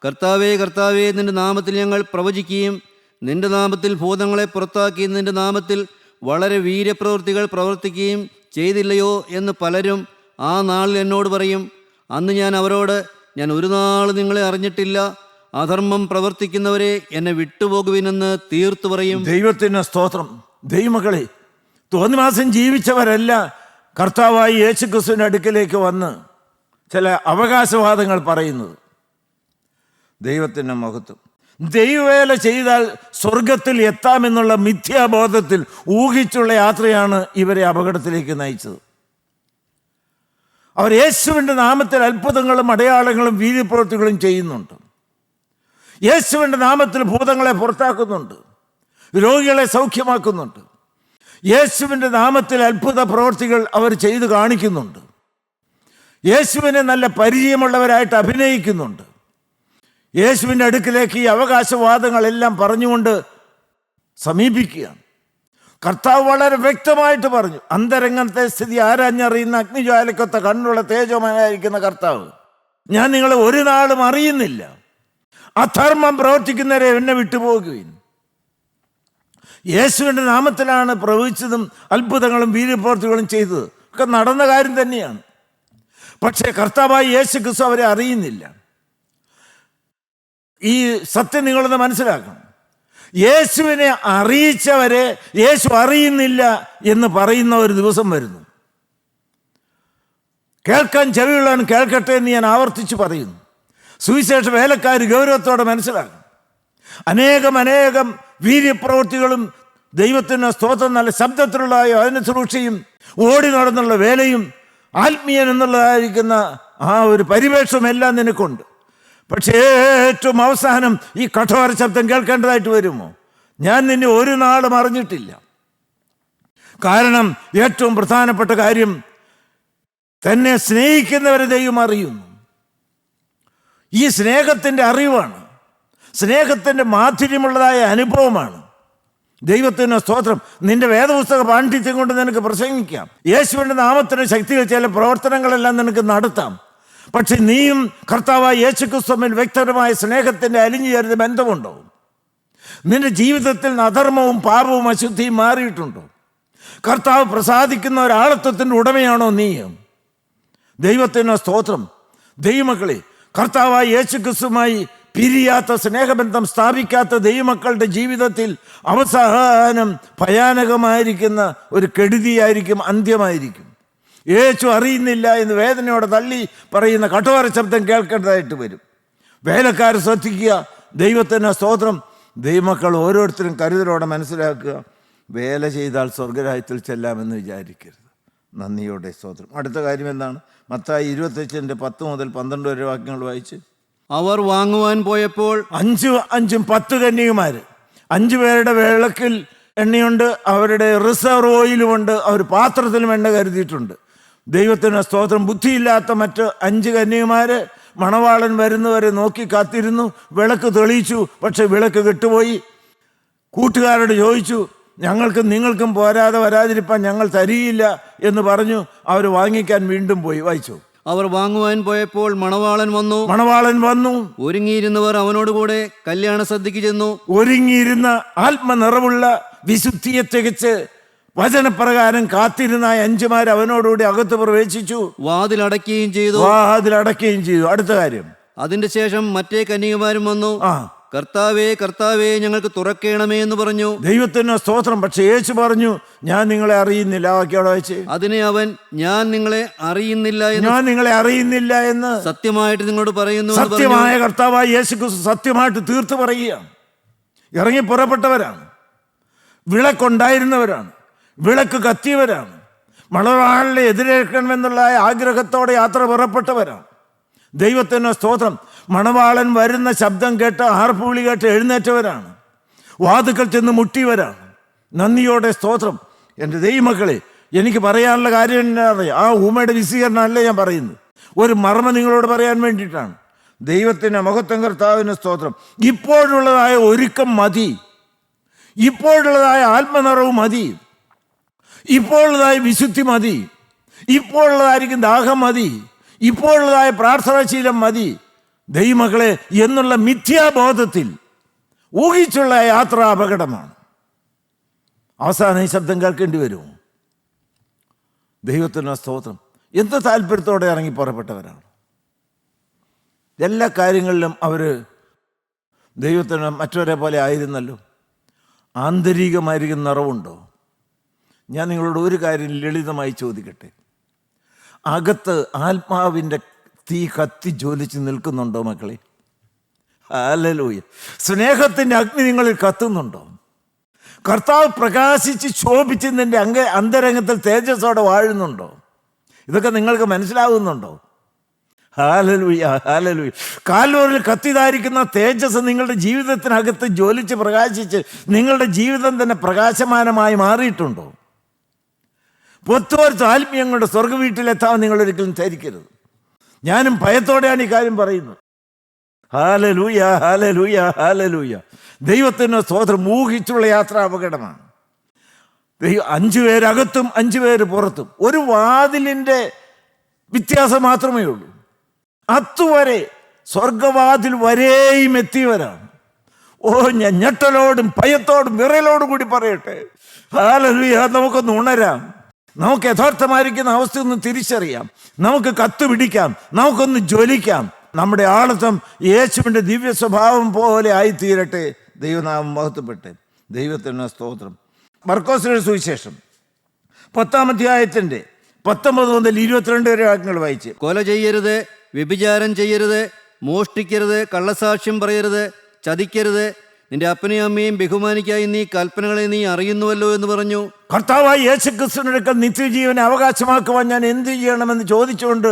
കർത്താവേ കർത്താവേ, നിന്റെ നാമത്തിൽ ഞങ്ങൾ പ്രവചിക്കുകയും നിന്റെ നാമത്തിൽ ഭൂതങ്ങളെ പുറത്താക്കി നിന്റെ നാമത്തിൽ വളരെ വീര്യപ്രവൃത്തികൾ പ്രവർത്തിക്കുകയും ചെയ്തില്ലയോ എന്ന് പലരും ആ നാളിൽ എന്നോട് പറയും. അന്ന് ഞാൻ അവരോട്, ഞാൻ ഒരു നാൾ നിങ്ങളെ അറിഞ്ഞിട്ടില്ല, അധർമ്മം പ്രവർത്തിക്കുന്നവരെ എന്നെ വിട്ടുപോകുവിനെന്ന് തീർത്തു പറയും. ദൈവത്തിന് സ്തോത്രം. ദൈവമക്കളെ, തോന്നിമാസം ജീവിച്ചവരല്ല കർത്താവായി യേശു ക്രിസ്തുവിൻ്റെ അടുക്കലേക്ക് വന്ന് ചില അവകാശവാദങ്ങൾ പറയുന്നത്. ദൈവത്തിൻ്റെ മഹത്വം. ദൈവവേല ചെയ്താൽ സ്വർഗത്തിൽ എത്താമെന്നുള്ള മിഥ്യാബോധത്തിൽ ഊഹിച്ചുള്ള യാത്രയാണ് ഇവരെ അപകടത്തിലേക്ക് നയിച്ചത്. അവർ യേശുവിൻ്റെ നാമത്തിൽ അത്ഭുതങ്ങളും അടയാളങ്ങളും വീര്യപ്രവൃത്തികളും ചെയ്യുന്നുണ്ട്. യേശുവിൻ്റെ നാമത്തിൽ ഭൂതങ്ങളെ പുറത്താക്കുന്നുണ്ട്, രോഗികളെ സൗഖ്യമാക്കുന്നുണ്ട്. യേശുവിൻ്റെ നാമത്തിൽ അത്ഭുത പ്രവൃത്തികൾ അവർ ചെയ്തു കാണിക്കുന്നുണ്ട്. യേശുവിനെ നല്ല പരിചയമുള്ളവരായിട്ട് അഭിനയിക്കുന്നുണ്ട്. യേശുവിൻ്റെ അടുക്കിലേക്ക് ഈ അവകാശവാദങ്ങളെല്ലാം പറഞ്ഞുകൊണ്ട് സമീപിക്കുകയാണ്. കർത്താവ് വളരെ വ്യക്തമായിട്ട് പറഞ്ഞു, അന്തരംഗത്തെ സ്ഥിതി ആരാഞ്ഞറിയുന്ന അഗ്നിജ്വാലക്കൊത്ത കണ്ണുള്ള തേജോമയനായിരിക്കുന്ന കർത്താവ്, ഞാൻ നിങ്ങളെ ഒരു നാളും അറിയുന്നില്ല. അധർമ്മം പ്രവർത്തിക്കുന്നവരെ എന്നെ വിട്ടുപോകുകയും. യേശുവിൻ്റെ നാമത്തിലാണ് പ്രവചിച്ചതും അത്ഭുതങ്ങളും വീര്യപ്രവൃത്തികളും ചെയ്തത്. ഒക്കെ നടന്ന കാര്യം തന്നെയാണ്. പക്ഷേ കർത്താവായ യേശു ക്രിസ്തു അവരെ അറിയുന്നില്ല. ഈ സത്യം നിങ്ങളൊന്ന് മനസ്സിലാക്കണം. യേശുവിനെ അറിയിച്ചവരെ യേശു അറിയുന്നില്ല എന്ന് പറയുന്ന ഒരു ദിവസം വരുന്നു. കേൾക്കാൻ ചെവിയുള്ളവൻ കേൾക്കട്ടെ എന്ന് ഞാൻ ആവർത്തിച്ച് പറയുന്നു. സുവിശേഷ വേലക്കാർ ഗൗരവത്തോടെ മനസ്സിലാക്കും. അനേകം വീര്യപ്രവൃത്തികളും ദൈവത്തിന് സ്തോത്രം നല്ല ശബ്ദത്തിലുള്ള അതിന് ശുശ്രൂഷയും ഓടി നടന്നുള്ള വേലയും ആത്മീയൻ എന്നുള്ളതായിരിക്കുന്ന ആ ഒരു പരിവേഷവും എല്ലാം നിനക്കുണ്ട്. പക്ഷേ ഏറ്റവും അവസാനം ഈ കഠോര ശബ്ദം കേൾക്കേണ്ടതായിട്ട് വരുമോ? ഞാൻ നിന്നെ ഒരു നാളും അറിഞ്ഞിട്ടില്ല. കാരണം ഏറ്റവും പ്രധാനപ്പെട്ട കാര്യം, തന്നെ സ്നേഹിക്കുന്നവരെ ദൈവം അറിയുന്നു. ഈ സ്നേഹത്തിൻ്റെ അറിവാണ്, സ്നേഹത്തിൻ്റെ മാധുര്യമുള്ളതായ അനുഭവമാണ്. ദൈവത്തിന് സ്തോത്രം. നിന്റെ വേദപുസ്തക പാണ്ഡിത്യം കൊണ്ട് നിനക്ക് പ്രസംഗിക്കാം. യേശുവിൻ്റെ നാമത്തിന് ശക്തികൾ ചില പ്രവർത്തനങ്ങളെല്ലാം നിനക്ക് നടത്താം. പക്ഷെ നീയും കർത്താവായ യേശു ക്രിസ്തുവിൽ വ്യക്തപരമായ സ്നേഹത്തിൻ്റെ അലിഞ്ഞു ചേരുന്ന ബന്ധമുണ്ടോ? നിന്റെ ജീവിതത്തിൽ അധർമ്മവും പാപവും അശുദ്ധിയും മാറിയിട്ടുണ്ടോ? കർത്താവ് പ്രസാദിക്കുന്ന ഒരാളത്വത്തിൻ്റെ ഉടമയാണോ നീ? ദൈവത്തിന് സ്തോത്രം. ദൈവമക്കളെ, കർത്താവായ യേശു ക്രിസ്തുവുമായി പിരിയാത്ത സ്നേഹബന്ധം സ്ഥാപിക്കാത്ത ദൈവമക്കളുടെ ജീവിതത്തിൽ അവസാനം ഭയാനകമായിരിക്കുന്ന ഒരു കെടുതിയായിരിക്കും, അന്ത്യമായിരിക്കും. യേശു അറിയുന്നില്ല എന്ന് വേദനയോടെ തള്ളി പറയുന്ന കഠോര ശബ്ദം കേൾക്കേണ്ടതായിട്ട് വരും. വേലക്കാർ ശ്രദ്ധിക്കുക. ദൈവത്തിന് സ്തോത്രം. ദൈവമക്കൾ ഓരോരുത്തരും കരുതലോടെ മനസ്സിലാക്കുക. വേല ചെയ്താൽ സ്വർഗരാജ്യത്തിൽ ചെല്ലാമെന്ന് വിചാരിക്കരുത്. നന്ദിയോടെ സ്തോത്രം. അടുത്ത കാര്യം എന്താണ്? മത്തായി 25:10 മുതൽ 12 വരെ വാക്യങ്ങൾ വായിച്ച്. അവർ വാങ്ങുവാൻ പോയപ്പോൾ 5 കന്യകമാർ, 5 പേരുടെ വിളക്കിൽ എണ്ണയുണ്ട്, അവരുടെ റിസർവ് ഓയിലുമുണ്ട്, അവർ പാത്രത്തിലും എണ്ണ കരുതിയിട്ടുണ്ട്. ദൈവത്തിന് സ്തോത്രം. ബുദ്ധിയില്ലാത്ത മറ്റ് 5 കന്യകമാർ മണവാളൻ വരുന്നവരെ നോക്കി കാത്തിരുന്നു. വിളക്ക് തെളിയിച്ചു, പക്ഷെ വിളക്ക് കെട്ടുപോയി. കൂട്ടുകാരോട് ചോദിച്ചു, ഞങ്ങൾക്കും നിങ്ങൾക്കും പോരാതെ വരാതിരിപ്പാൻ ഞങ്ങൾ തരികയില്ല എന്ന് പറഞ്ഞു. അവർ വാങ്ങിക്കാൻ വീണ്ടും പോയി. വായിച്ചു. അവർ വാങ്ങുവാൻ പോയപ്പോൾ മണവാളൻ വന്നു. ഒരുങ്ങിയിരുന്നവർ അവനോടുകൂടെ കല്യാണ സദ്യക്ക് ചെന്നു. ഒരുങ്ങിയിരുന്ന ആത്മനിറവുള്ള വിശുദ്ധിയെ തികച്ച് വചനപ്രകാരം കാത്തിരുന്ന 5 അവനോടുകൂടി അകത്ത് പ്രവേശിച്ചു, വാതിലടക്കുകയും ചെയ്തു. അടുത്ത കാര്യം, അതിന്റെ ശേഷം മറ്റേ കന്യകമാരും വന്നു. കർത്താവേ കർത്താവേ, ഞങ്ങൾക്ക് തുറക്കേണമേ എന്ന് പറഞ്ഞു. ദൈവത്തിന് സ്തോത്രം. പക്ഷെ യേശു പറഞ്ഞു, ഞാൻ നിങ്ങളെ അറിയുന്നില്ല. വാക്യോടെ വായിച്ച്. അതിനെ അവൻ, ഞാൻ നിങ്ങളെ അറിയുന്നില്ല എന്ന് സത്യമായിട്ട് നിങ്ങളോട് പറയുന്നു. സത്യമായ കർത്താവായ യേശു ക്രിസ്തു സത്യമായിട്ട് തീർത്തു പറയുകയാണ്. ഇറങ്ങി പുറപ്പെട്ടവരാണ്, വിളക്കുണ്ടായിരുന്നവരാണ്, വിളക്ക് കത്തിയവരാണ്, മണവാളനെ എതിരേൽക്കണമെന്നുള്ള ആഗ്രഹത്തോടെ യാത്ര പുറപ്പെട്ടവരാണ്. ദൈവത്തിന് സ്തോത്രം. മണവാളൻ വരുന്ന ശബ്ദം കേട്ട്, ആർപ്പുവിളി കേട്ട് എഴുന്നേറ്റവരാണ്. വാതുക്കൾ ചെന്ന് മുട്ടിയവരാണ്. നന്ദിയോടെ സ്തോത്രം. എൻ്റെ ദൈവമക്കളെ, എനിക്ക് പറയാനുള്ള കാര്യം എന്നാ അറിയാം? ആ ഊമയുടെ വിശദീകരണമല്ല ഞാൻ പറയുന്നത്. ഒരു മർമ്മം നിങ്ങളോട് പറയാൻ വേണ്ടിയിട്ടാണ്. ദൈവത്തിന് മഹത്വം, കർത്താവിന് സ്തോത്രം. ഇപ്പോഴുള്ളതായ ഒരുക്കം മതി, ഇപ്പോഴുള്ളതായ ആത്മനിറവ് മതി, ഇപ്പോഴുള്ളതായ വിശുദ്ധി മതി, ഇപ്പോഴുള്ളതായിരിക്കും ദാഹം മതി, ഇപ്പോഴുള്ളതായ പ്രാർത്ഥനാശീലം മതി. ദൈവമക്കളെ, എന്നുള്ള മിഥ്യാബോധത്തിൽ ഊഹിച്ചുള്ള യാത്ര അപകടമാണ്. അവസാനം ഈ ശബ്ദം കേൾക്കേണ്ടി വരുമോ? ദൈവത്തിന് സ്തോത്രം. എന്ത് താല്പര്യത്തോടെ ഇറങ്ങി പുറപ്പെട്ടവരാണ്. എല്ലാ കാര്യങ്ങളിലും അവർ ദൈവത്തിന് മറ്റവരെ പോലെ ആയിരുന്നല്ലോ. ആന്തരികമായിരിക്കും നിറവുണ്ടോ? ഞാൻ നിങ്ങളോട് ഒരു കാര്യം ലളിതമായി ചോദിക്കട്ടെ. അകത്ത് ആത്മാവിൻ്റെ തീ കത്തി ജ്വലിച്ച് നിൽക്കുന്നുണ്ടോ മക്കളെ? ഹല്ലേലൂയ. സ്നേഹത്തിൻ്റെ അഗ്നി നിങ്ങളിൽ കത്തുന്നുണ്ടോ? കർത്താവ് പ്രകാശിച്ച് ശോഭിച്ച് നിന്റെ അന്തരംഗത്തിൽ തേജസ്സോടെ വാഴുന്നുണ്ടോ? ഇതൊക്കെ നിങ്ങൾക്ക് മനസ്സിലാവുന്നുണ്ടോ? Hallelujah, hallelujah. കാൽവരിൽ കത്തിതായിരിക്കുന്ന തേജസ് നിങ്ങളുടെ ജീവിതത്തിനകത്ത് ജ്വലിച്ച് പ്രകാശിച്ച് നിങ്ങളുടെ ജീവിതം തന്നെ പ്രകാശമാനമായി മാറിയിട്ടുണ്ടോ? പൊത്തുവരച്ച് ആത്മീയങ്ങളുടെ സ്വർഗ വീട്ടിലെത്താൻ നിങ്ങളൊരിക്കലും ധരിക്കരുത്. ഞാനും ഭയത്തോടെയാണ് ഈ കാര്യം പറയുന്നത്. Hallelujah, hallelujah, hallelujah. ദൈവത്തിന് സ്തോത്രം. ഊഹിച്ചുള്ള യാത്ര അപകടമാണ്. 5 പേരകത്തും 5 പേര് പുറത്തും, ഒരു വാതിലിൻ്റെ വ്യത്യാസം മാത്രമേ ഉള്ളൂ. അതുവരെ സ്വർഗവാതിൽ വരെയും എത്തിയവരാണ്. ഞാൻ ഞെട്ടലോടും ഭയത്തോടും വിറയലോടും കൂടി പറയട്ടെ, ഹല്ലേലൂയ. നമുക്കൊന്ന് ഉണരാം, നമുക്ക് യഥാർത്ഥമായിരിക്കുന്ന അവസ്ഥയൊന്ന് തിരിച്ചറിയാം, നമുക്ക് കത്തുപിടിക്കാം, നമുക്കൊന്ന് ജ്വലിക്കാം. നമ്മുടെ ആളത്വം യേശുവിൻ്റെ ദിവ്യ സ്വഭാവം പോലെ ആയിത്തീരട്ടെ. ദൈവനാമം മഹത്വപ്പെട്ടെ. ദൈവത്തിന് സ്തോത്രം. മർക്കോസിന്റെ സുവിശേഷം 10-ാം അധ്യായത്തിൻ്റെ 19 മുതൽ 22 വരെ വാക്യങ്ങൾ വായിച്ച്. കൊല ചെയ്യരുത്, വ്യഭിചാരം ചെയ്യരുത്, മോഷ്ടിക്കരുത്, കള്ളസാക്ഷ്യം പറയരുത്, ചതിക്കരുത്, നിന്റെ അപ്പനെയും അമ്മയും ബഹുമാനിക്കായി നീ കൽപ്പനകളെ നീ അറിയുന്നുവല്ലോ എന്ന് പറഞ്ഞു. കർത്താവായ യേശുക്രിസ്തുവിനടുക്കൽ നിത്യജീവനെ അവകാശമാക്കുവാൻ ഞാൻ എന്ത് ചെയ്യണമെന്ന് ചോദിച്ചുകൊണ്ട്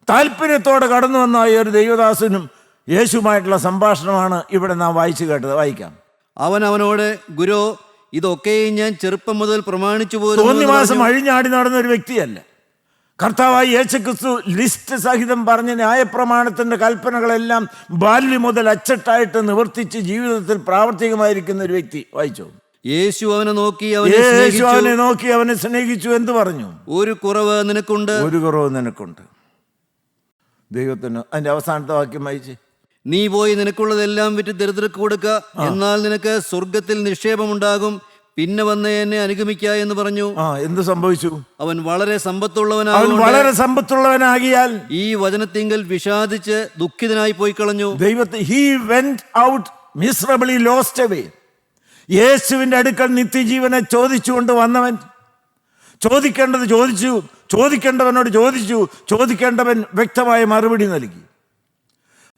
താല്പര്യത്തോടെ കടന്നു വന്ന ഒരു ദൈവദാസനും യേശുവുമായിട്ടുള്ള സംഭാഷണമാണ് ഇവിടെ നാം വായിച്ചു കേട്ടത്. വായിക്കാം. അവനോട്, ഗുരു, ഇതൊക്കെയും ഞാൻ ചെറുപ്പം മുതൽ പ്രമാണിച്ചു പോലും. തോന്നിവാസം അഴിഞ്ഞാടി നടന്ന ഒരു വ്യക്തിയല്ല. കർത്താവായ യേശുക്രിസ്തു ലിസ്റ്റ് സഹിതം പറഞ്ഞ ന്യായപ്രമാണത്തിൻ്റെ കൽപ്പനകളെല്ലാം ബാല്യം മുതൽ അച്ചട്ടായിട്ട് നിവർത്തിച്ച് ജീവിതത്തിൽ പ്രാവർത്തികമായിരിക്കുന്ന ഒരു വ്യക്തി. വായിച്ചു. യേശു അവനെ നോക്കി അവനെ സ്നേഹിച്ചു. എന്ത് പറഞ്ഞു? ഒരു കുറവ് നിനക്കുണ്ട്. ദൈവത്തിന് അതിന്റെ അവസാനത്തെ വാക്യം വായിച്ച്. നീ പോയി നിനക്കുള്ളതെല്ലാം വിറ്റ് ദരിദ്രർക്ക് കൊടുക്ക, എന്നാൽ നിനക്ക് സ്വർഗത്തിൽ നിക്ഷേപമുണ്ടാകും. പിന്നെ വന്ന് എന്നെ അനുഗമിക്ക എന്ന് പറഞ്ഞു. എന്ത് സംഭവിച്ചു? അവൻ വളരെ സമ്പത്തുള്ളവനാകിയാൽ ഈ വചനത്തിങ്കൽ വിഷാദിച്ച് ദുഃഖിതനായി പോയി കളഞ്ഞു. he went out miserably lost away. യേശുവിന്റെ അടുക്കൽ നിത്യജീവനെ ചോദിച്ചുകൊണ്ട് വന്നവൻ ചോദിക്കേണ്ടത് ചോദിച്ചു, ചോദിക്കേണ്ടവനോട് ചോദിച്ചു, ചോദിക്കേണ്ടവൻ വ്യക്തമായ മറുപടി നൽകി.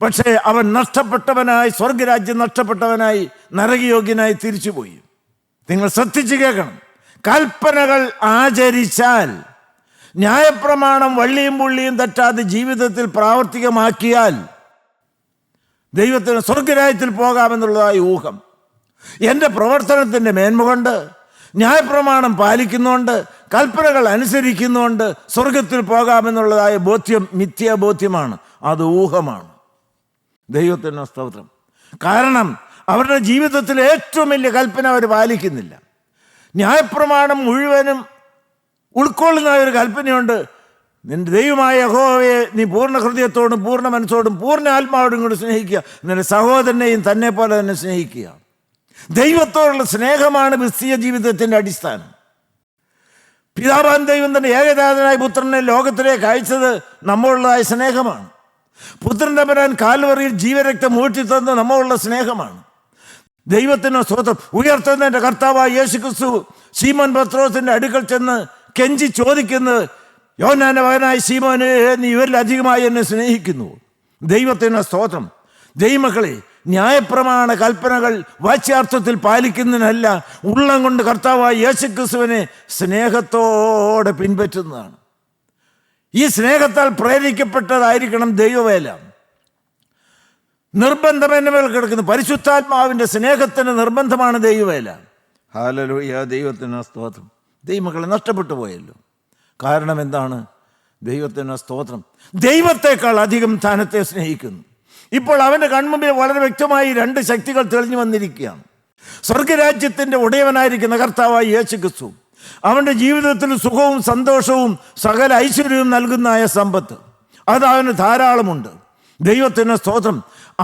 പക്ഷേ അവൻ നഷ്ടപ്പെട്ടവനായി, സ്വർഗരാജ്യം നഷ്ടപ്പെട്ടവനായി, നരകയോഗ്യനായി തിരിച്ചുപോയി. നിങ്ങൾ ശ്രദ്ധിച്ച് കേൾക്കണം. കൽപ്പനകൾ ആചരിച്ചാൽ, ന്യായപ്രമാണം വള്ളിയും പുള്ളിയും തെറ്റാതെ ജീവിതത്തിൽ പ്രാവർത്തികമാക്കിയാൽ ദൈവത്തിന് സ്വർഗരാജ്യത്തിൽ പോകാമെന്നുള്ളതായി ഊഹം. എൻ്റെ പ്രവർത്തനത്തിൻ്റെ മേന്മ കൊണ്ട്, ന്യായപ്രമാണം പാലിക്കുന്നുണ്ട്, കൽപ്പനകൾ അനുസരിക്കുന്നതുകൊണ്ട് സ്വർഗത്തിൽ പോകാമെന്നുള്ളതായ ബോധ്യം മിഥ്യാബോധ്യമാണ്, അത് ഊഹമാണ്. ദൈവത്തിന് സ്തോത്രം. കാരണം അവരുടെ ജീവിതത്തിൽ ഏറ്റവും വലിയ കൽപ്പന അവർ പാലിക്കുന്നില്ല. ന്യായപ്രമാണം മുഴുവനും ഉൾക്കൊള്ളുന്ന ഒരു കൽപ്പനയുണ്ട്. നിന്റെ ദൈവമായ യഹോവയെ നീ പൂർണ്ണ ഹൃദയത്തോടും പൂർണ്ണ മനസ്സോടും പൂർണ്ണ ആത്മാവോടും കൂടി സ്നേഹിക്കുക, നിന്റെ സഹോദരനെയും തന്നെ പോലെ തന്നെ സ്നേഹിക്കുക. ദൈവത്തോടുള്ള സ്നേഹമാണ് ക്രിസ്തീയ ജീവിതത്തിൻ്റെ അടിസ്ഥാനം. പിതാവാൻ ദൈവം തന്റെ ഏകജാതനായ പുത്രനെ ലോകത്തിലേക്ക് അയച്ചത് നമ്മളുള്ളതായ സ്നേഹമാണ്. പുത്രൻ തമ്പുരാൻ കാൽവറിയിൽ ജീവരക്തം ഊറ്റിത്തന്ന് നമ്മളുള്ള സ്നേഹമാണ്. ദൈവത്തിന് സ്തോത്രം. ഉയർത്തുന്നതിൻ്റെ കർത്താവായ യേശുക്രിസ്തു ശീമോൻ പത്രോസിന്റെ അടുക്കൽ ചെന്ന് കെഞ്ചി ചോദിക്കുന്നത്, യോഹന്നാന്റെ മകനായ ശീമോനെ, നീ ഇവരിലധികമായി എന്നെ സ്നേഹിക്കുന്നു. ദൈവത്തിന് സ്തോത്രം. ദൈവമക്കളെ, ന്യായപ്രമാണ കൽപ്പനകൾ വാച്യാർത്ഥത്തിൽ പാലിക്കുന്നതിനല്ല, ഉള്ളം കൊണ്ട് കർത്താവായ യേശുക്രിസ്തുവിനെ സ്നേഹത്തോടെ പിൻപറ്റുന്നതാണ്. ഈ സ്നേഹത്താൽ പ്രേരിക്കപ്പെട്ടതായിരിക്കണം ദൈവവേല. നിർബന്ധം എന്നെ മേൽ കിടക്കുന്നു. പരിശുദ്ധാത്മാവിൻ്റെ സ്നേഹത്തിന് നിർബന്ധമാണ് ദൈവവേല. ഹല്ലേലൂയ, ദൈവത്തിന് സ്തോത്രം. ദൈവമക്കളെ നഷ്ടപ്പെട്ടു പോയല്ലോ. കാരണം എന്താണ്? ദൈവത്തിന് സ്തോത്രം. ദൈവത്തെക്കാൾ അധികം സ്ഥാനത്തെ സ്നേഹിക്കുന്നു. ഇപ്പോൾ അവൻ്റെ കൺമുമ്പിൽ വളരെ വ്യക്തമായി രണ്ട് ശക്തികൾ തെളിഞ്ഞു വന്നിരിക്കുകയാണ്. സ്വർഗരാജ്യത്തിൻ്റെ ഉടയവനായിരിക്കുന്ന കർത്താവായ യേശുക്രിസ്തു, അവൻ്റെ ജീവിതത്തിൽ സുഖവും സന്തോഷവും സകല ഐശ്വര്യവും നൽകുന്നതായ സമ്പത്ത്, അത് അവന് ധാരാളമുണ്ട്. ദൈവത്തിന് സ്തോത്രം.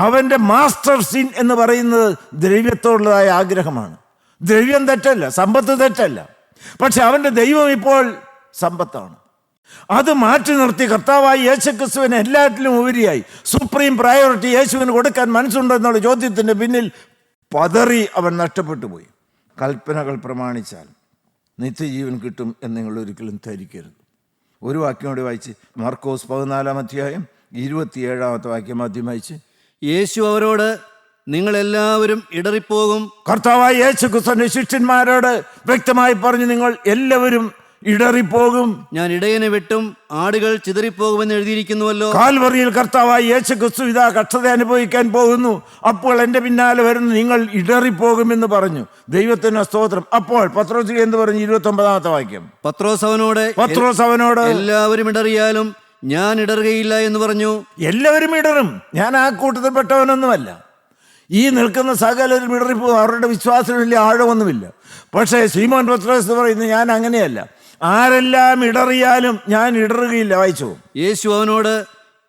അവൻ്റെ മാസ്റ്റർ സിൻ എന്ന് പറയുന്നത് ദ്രവ്യത്തോടുള്ളതായ ആഗ്രഹമാണ്. ദ്രവ്യം തെറ്റല്ല, സമ്പത്ത് തെറ്റല്ല. പക്ഷെ അവൻ്റെ ദൈവം ഇപ്പോൾ സമ്പത്താണ്. അത് മാറ്റി നിർത്തി കർത്താവായ യേശുക്രിസ്തുവിന് എല്ലാറ്റിലും ഉപരിയായി സുപ്രീം പ്രയോറിറ്റി യേശുവിന് കൊടുക്കാൻ മനസ്സുണ്ടോ എന്നുള്ള ചോദ്യത്തിൻ്റെ പിന്നിൽ പതറി അവൻ നഷ്ടപ്പെട്ടു പോയി. കൽപ്പനകൾ പ്രമാണിച്ചാൽ നിത്യജീവൻ കിട്ടും എന്ന് നിങ്ങൾ ഒരിക്കലും ധരിക്കരുത്. ഒരു വാക്യം കൂടി വായിച്ച്, മാർക്കോസ് 14-27 വാക്യം ആദ്യം വായിച്ച്. യേശു അവരോട്, നിങ്ങളെല്ലാവരും ഇടറിപ്പോകും. കർത്താവായ യേശുക്രിസ്തുവിന്റെ ശിഷ്യന്മാരോട് വ്യക്തമായി പറഞ്ഞു, നിങ്ങൾ എല്ലാവരും ഇടറിപ്പോകും. ഞാൻ ഇടയനെ വിട്ടും ആടുകൾ ചിതറിപ്പോകുമെന്ന് എഴുതിയിരിക്കുന്നുവല്ലോ. കാൽവറിയിൽ കർത്താവായ യേശുക്രിസ്തു ഇതാ കഷ്ടത അനുഭവിക്കാൻ പോകുന്നു, അപ്പോൾ എൻ്റെ പിന്നാലെ വരുന്ന നിങ്ങൾ ഇടറിപ്പോകുമെന്ന് പറഞ്ഞു. ദൈവത്തിന് സ്തോത്രം. അപ്പോൾ പത്രോസ് എന്ത് പറഞ്ഞു? 29 വാക്യം. പത്രോസ് അവനോട് എല്ലാവരും ഇടറിയാലും ഞാൻ ഇടറുകയില്ല എന്ന് പറഞ്ഞു. എല്ലാവരും ഇടറും, ഞാൻ ആ കൂട്ടത്തിൽപ്പെട്ടവനൊന്നുമല്ല. ഈ നിൽക്കുന്ന സകലരും ഇടറിപ്പോകും, അവരുടെ വിശ്വാസം വലിയ ആഴമൊന്നുമില്ല. പക്ഷേ ശീമോൻ പത്രോസ് പറയുന്നത്, ഞാൻ അങ്ങനെയല്ല, ആരെല്ലാം ഇടറിയാലും ഞാൻ ഇടറുകയില്ല. വായിച്ചു. യേശു അവനോട്,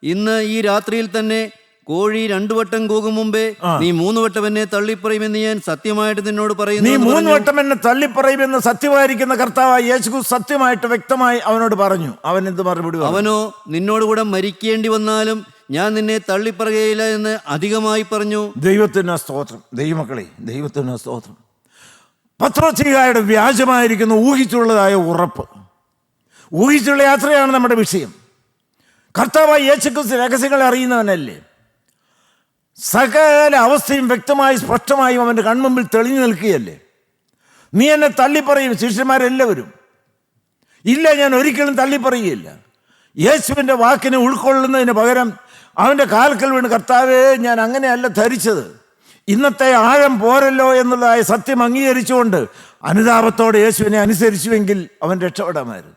ഇന്ന് ഈ രാത്രിയിൽ തന്നെ കോഴി 2 വട്ടം കൂകും മുമ്പേ നീ 3 വട്ടം എന്നെ തള്ളിപ്പറയുമെന്ന് ഞാൻ സത്യമായിട്ട് നിന്നോട് പറയുന്നു. നീ 3 വട്ടം എന്നെ തള്ളിപ്പറയുമെന്ന് സത്യമായിരിക്കുന്ന കർത്താവായ യേശു സത്യമായിട്ട് വ്യക്തമായി അവനോട് പറഞ്ഞു. അവൻ എന്ത് മറുപടി? അവനോ, നിന്നോടുകൂടെ മരിക്കേണ്ടി വന്നാലും ഞാൻ നിന്നെ തള്ളിപ്പറയുകയില്ല എന്ന് അധികമായി പറഞ്ഞു. ദൈവത്തിന് സ്തോത്രം. ദൈവമക്കളെ, ദൈവത്തിന് സ്തോത്രം. പത്രോസ്ലീഹായുടെ വ്യാജമായിരിക്കുന്ന ഊഹിച്ചുള്ളതായ ഉറപ്പ്, ഊഹിച്ചുള്ള യാത്രയാണ് നമ്മുടെ വിഷയം. കർത്താവായ യേശുക്രിസ്തു രഹസ്യങ്ങളെ അറിയുന്നവനല്ലേ. സകല അവസ്ഥയും വ്യക്തമായി സ്പഷ്ടമായും അവൻ്റെ കൺമുമ്പിൽ തെളിഞ്ഞു നിൽക്കുകയല്ലേ. നീ എന്നെ തള്ളിപ്പറയും. ശിഷ്യന്മാരെല്ലാവരും, ഇല്ല, ഞാൻ ഒരിക്കലും തള്ളിപ്പറയുകയില്ല. യേശുവിൻ്റെ വാക്കിനെ ഉൾക്കൊള്ളുന്നതിന് പകരം അവൻ്റെ കാൽക്കൽ വീണ്, കർത്താവേ, ഞാൻ അങ്ങനെയല്ല ധരിച്ചത്, ഇന്നത്തെ ആഴം പോരല്ലോ എന്നുള്ളതായ സത്യം അംഗീകരിച്ചുകൊണ്ട് അനുതാപത്തോടെ യേശുവിനെ അനുസരിച്ചുവെങ്കിൽ അവൻ രക്ഷപ്പെടാമായിരുന്നു.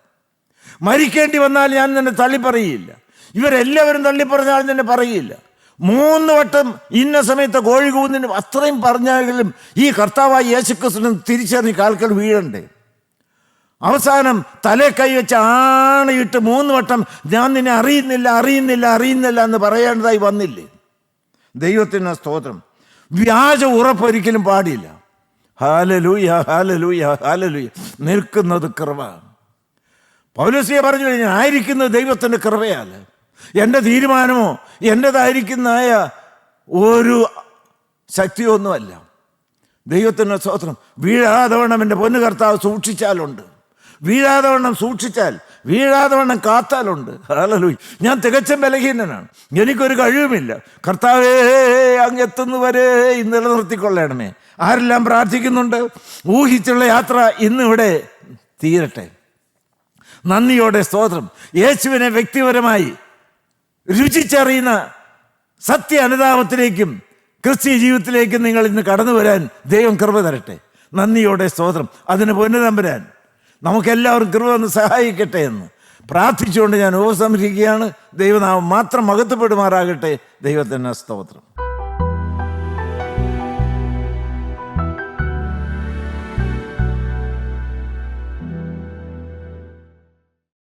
മരിക്കേണ്ടി വന്നാൽ ഞാൻ നിന്നെ തള്ളിപ്പറയില്ല. ഇവരെല്ലാവരും തള്ളിപ്പറഞ്ഞാൽ നിന്നെ പറയില്ല. 3 വട്ടം ഇന്ന സമയത്ത് കോഴി കൂന്നിന് അത്രയും പറഞ്ഞാലും ഈ കർത്താവായ യേശുക്രിസ്തുവിനെ തിരിച്ചറിഞ്ഞ് കാൽക്കൽ വീഴണ്ടേ. അവസാനം തലേ കൈവച്ച് ആണയിട്ട് 3 വട്ടം ഞാൻ നിന്നെ അറിയുന്നില്ല എന്ന് പറയേണ്ടതായി വന്നില്ലേ. ദൈവത്തിന് സ്തോത്രം. വ്യാജ ഉറപ്പൊരിക്കലും പാടില്ല. Hallelujah, hallelujah, hallelujah. നിൽക്കുന്നത് കൃപ. പൗലോസ്ലീഹ പറഞ്ഞു കഴിഞ്ഞാൽ ആയിരിക്കുന്നത് ദൈവത്തിൻ്റെ കൃപയാൽ. എൻ്റെ തീരുമാനമോ എൻ്റെതായിരിക്കുന്നതായ ഒരു ശക്തിയൊന്നുമല്ല. ദൈവത്തിൻ്റെ സ്തോത്രം. വീഴാതെ വണ്ണം എൻ്റെ പൊന്നു കർത്താവ് സൂക്ഷിച്ചാലുണ്ട്. വീഴാതെ വണ്ണം സൂക്ഷിച്ചാൽ, വീഴാതെ വണ്ണം കാത്താലുണ്ട്. ഹല്ലേലൂയ. ഞാൻ തികച്ചും ബലഹീനനാണ്, എനിക്കൊരു കഴിവുമില്ല. കർത്താവേ, അങ്ങ് എത്തുന്നവരെ നിലനിർത്തിക്കൊള്ളണമേ. ആരെല്ലാം പ്രാർത്ഥിക്കുന്നുണ്ട്? ഊഹിച്ചുള്ള യാത്ര ഇന്നിവിടെ തീരട്ടെ. നന്ദിയോടെ സ്തോത്രം. യേശുവിനെ വ്യക്തിപരമായി രുചിച്ചറിയുന്ന സത്യ അനുതാപത്തിലേക്കും ക്രിസ്തീയ ജീവിതത്തിലേക്കും നിങ്ങൾ ഇന്ന് കടന്നു വരാൻ ദൈവം കൃപ തരട്ടെ. നന്ദിയോടെ സ്തോത്രം. അതിന് പൊന്നു തമ്പുരാൻ നമുക്കെല്ലാവരും കൃപ ഒന്ന് സഹായിക്കട്ടെ എന്ന് പ്രാർത്ഥിച്ചുകൊണ്ട് ഞാൻ ഉപസംഹരിക്കുകയാണ്. ദൈവനാമം മാത്രം മഹത്വപ്പെടുമാറാകട്ടെ. ദൈവത്തിന് സ്തോത്രം.